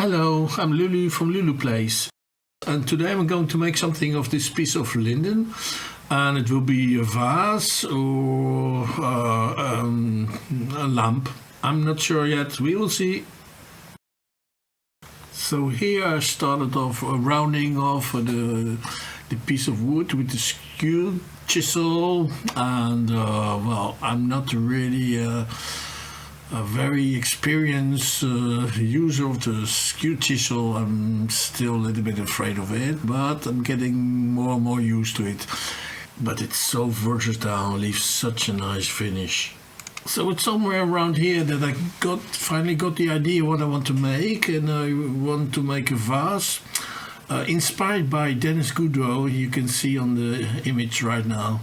Hello, I'm LuLu from LuLu Place, and today I'm going to make something of this piece of linden, and it will be a vase or a lamp. I'm not sure yet, we will see. So here I started off rounding off the piece of wood with the skew chisel, and well, I'm not really a very experienced user of the skew chisel. I'm still a little bit afraid of it, but I'm getting more and more used to it. But it's so versatile, leaves such a nice finish. So it's somewhere around here that I finally got the idea what I want to make, and I want to make a vase inspired by Denis Goudreau. You can see on the image right now.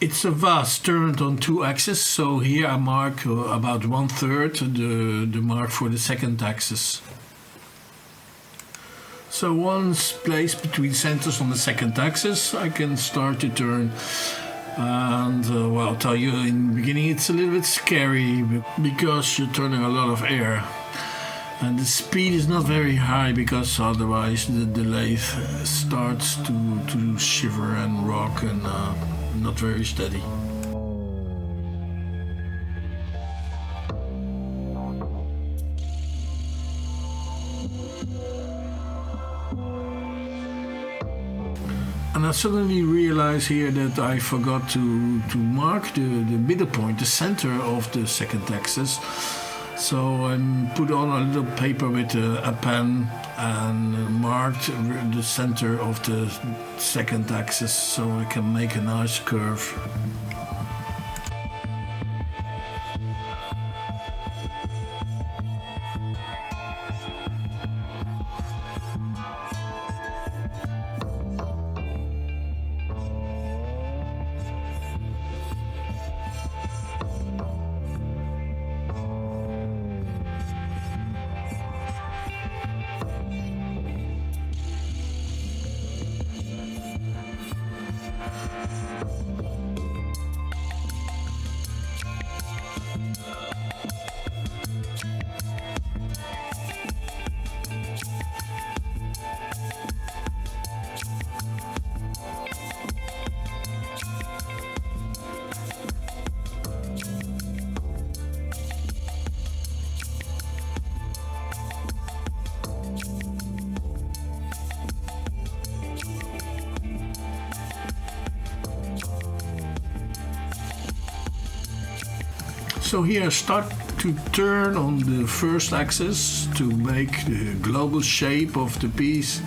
It's a vase turned on 2 axes, so here I mark about 1/3 the mark for the second axis. So once placed between centers on the second axis, I can start to turn. And well, I'll tell you in the beginning it's a little bit scary because you're turning a lot of air. And the speed is not very high because otherwise the lathe starts to shiver and rock and not very steady. And I suddenly realize here that I forgot to mark the middle point, the center of the second axis. So I put on a little paper with a pen and marked the center of the second axis so I can make a nice curve. So here I start to turn on the first axis to make the global shape of the piece.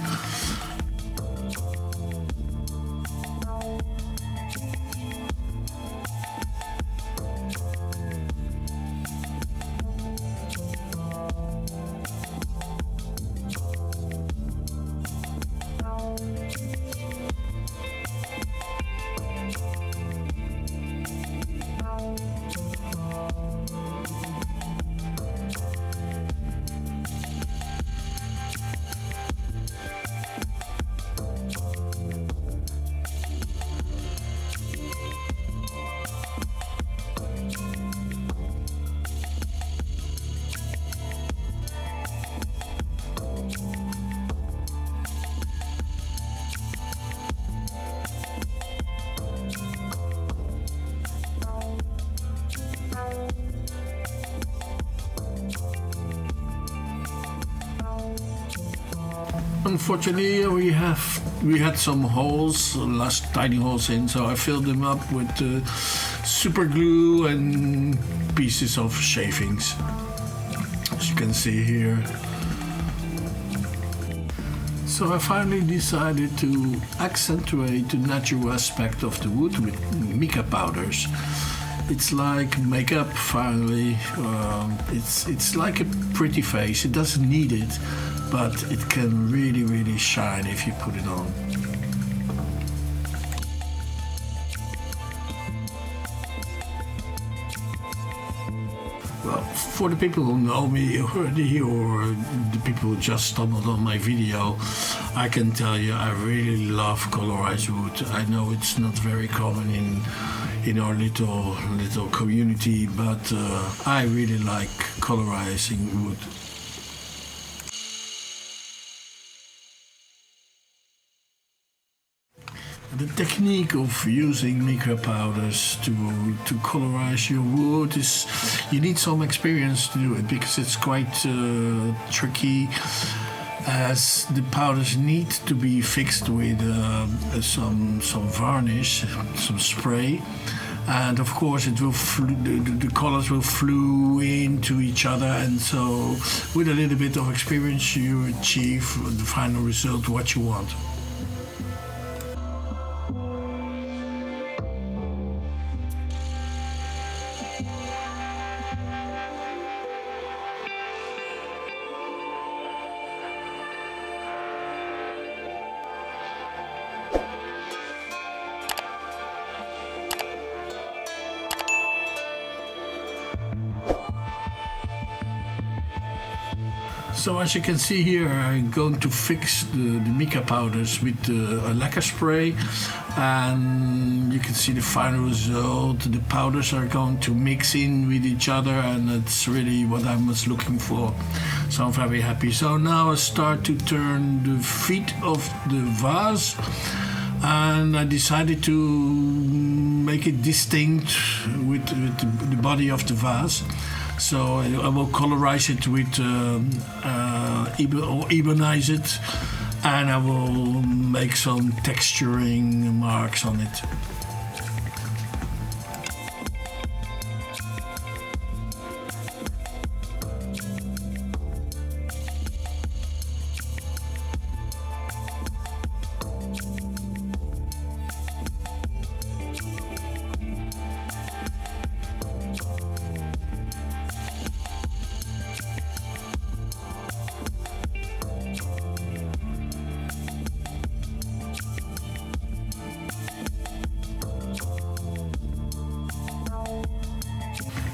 Unfortunately, we had some holes, last tiny holes in, so I filled them up with super glue and pieces of shavings, as you can see here. So I finally decided to accentuate the natural aspect of the wood with mica powders. It's like makeup finally. It's like a pretty face. It doesn't need it, but it can really shine if you put it on. Well, for the people who know me already or the people who just stumbled on my video, I can tell you I really love colorized wood. I know it's not very common in our little community, but I really like colorizing wood. The technique of using mica powders to colorize your wood is, you need some experience to do it because it's quite tricky, as the powders need to be fixed with some varnish, some spray, and of course it will the colors will flow into each other, and so with a little bit of experience you achieve the final result what you want. So as you can see here, I'm going to fix the mica powders with a lacquer spray, and you can see the final result. The powders are going to mix in with each other, and that's really what I was looking for. So I'm very happy. So now I start to turn the feet of the vase, and I decided to make it distinct with the body of the vase. So I will colorize it with, or ebonize it, and I will make some texturing marks on it.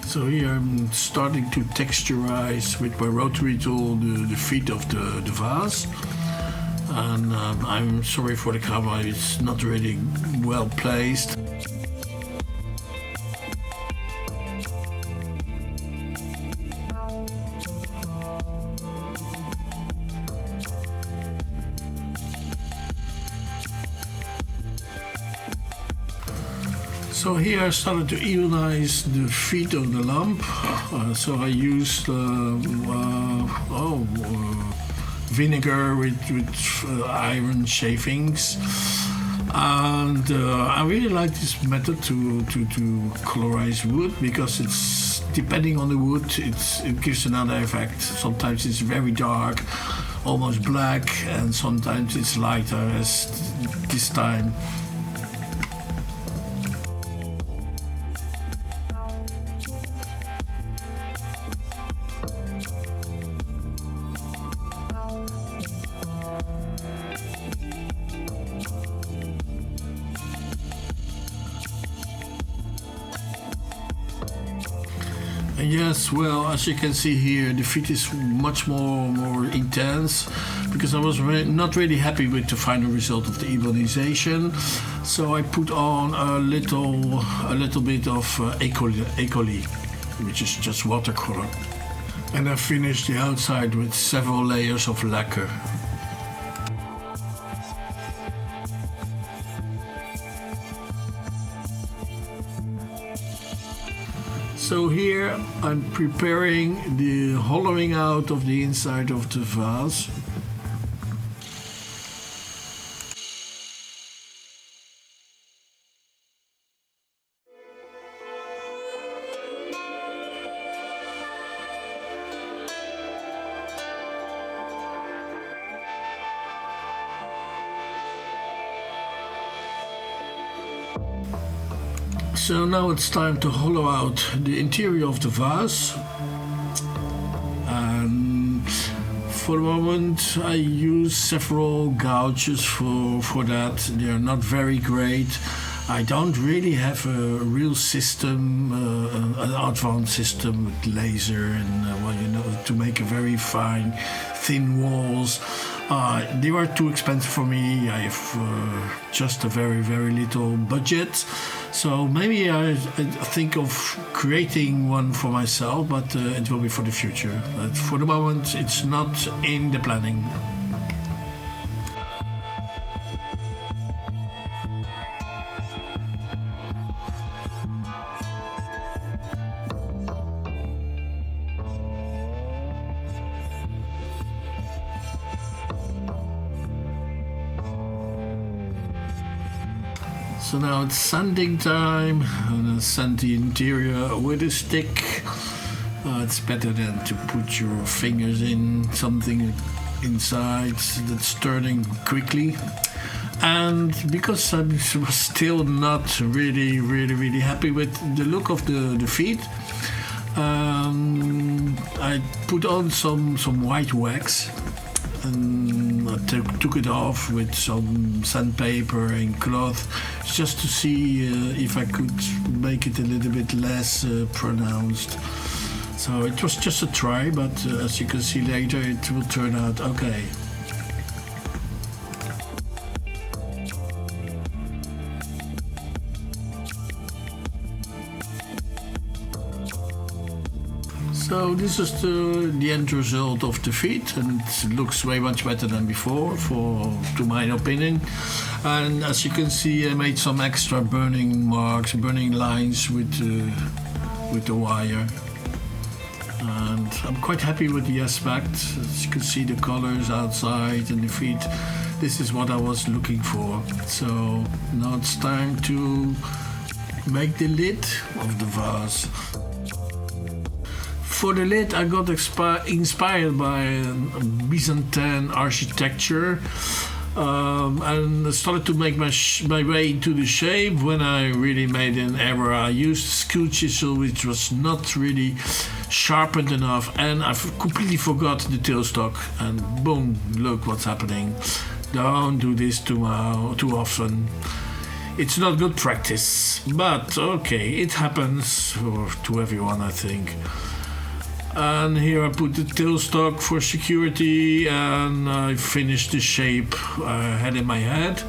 So here I'm starting to texturize with my rotary tool the feet of the vase. And I'm sorry for the camera, it's not really well placed. So here I started to evenize the feet of the lamp. So I used vinegar with iron shavings, and I really like this method to colorize wood, because it's depending on the wood, it gives another effect. Sometimes it's very dark, almost black, and sometimes it's lighter, as this time. Yes, well, as you can see here, the fit is much more intense, because I was not really happy with the final result of the ebonization. So I put on a little bit of écoli, which is just watercolor, and I finished the outside with several layers of lacquer. So here I'm preparing the hollowing out of the inside of the vase. So now it's time to hollow out the interior of the vase, and for the moment I use several gouges for that. They are not very great. I don't really have a real system, an advanced system with laser and to make a very fine, thin walls. They were too expensive for me. I have just a very little budget. So maybe I think of creating one for myself, but it will be for the future. But for the moment, it's not in the planning. So now it's sanding time. I'm gonna sand the interior with a stick. It's better than to put your fingers in something inside that's turning quickly. And because I was still not really happy with the look of the feet, I put on some white wax, and I took it off with some sandpaper and cloth just to see if I could make it a little bit less pronounced. So it was just a try, but as you can see later, it will turn out okay. So this is the end result of the feet, and it looks way much better than before, to my opinion. And as you can see, I made some extra burning marks, burning lines with the wire. And I'm quite happy with the aspect. As you can see, the colors outside and the feet. This is what I was looking for. So now it's time to make the lid of the vase. For the lid, I got inspired by Byzantine architecture, and I started to make my way into the shape when I really made an error. I used a skew chisel, which was not really sharpened enough, and I completely forgot the tailstock, and boom, look what's happening. Don't do this too often. It's not good practice, but okay, it happens to everyone, I think. And here I put the tailstock for security, and I finished the shape I had in my head.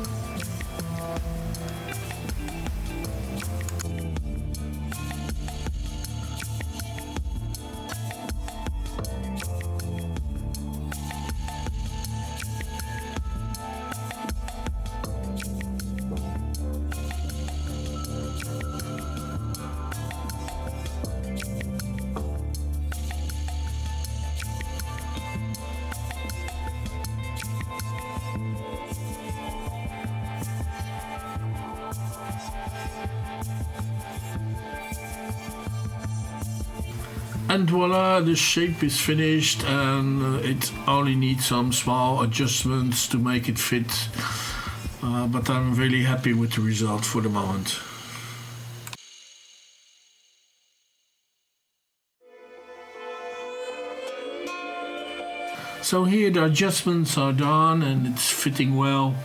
And voila, the shape is finished, and it only needs some small adjustments to make it fit. But I'm really happy with the result for the moment. So here the adjustments are done and it's fitting well.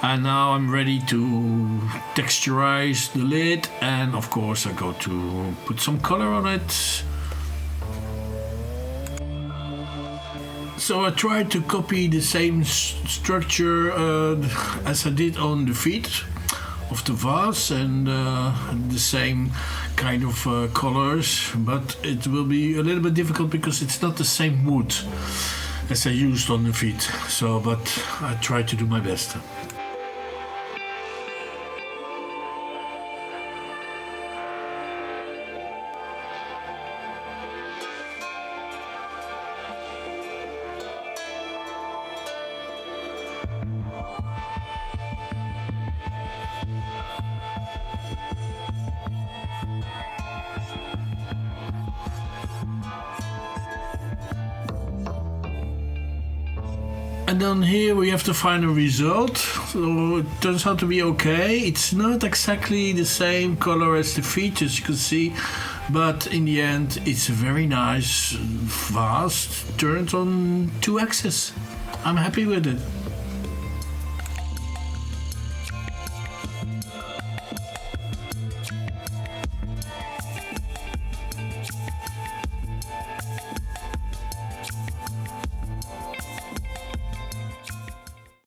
And now I'm ready to texturize the lid, and of course I go to put some color on it. So I tried to copy the same structure as I did on the feet of the vase, and the same kind of colors, but it will be a little bit difficult because it's not the same wood as I used on the feet. So, but I tried to do my best. And then here we have the final result. So it turns out to be okay. It's not exactly the same color as the feet, as you can see, but in the end it's a very nice vase turned on 2 axes. I'm happy with it.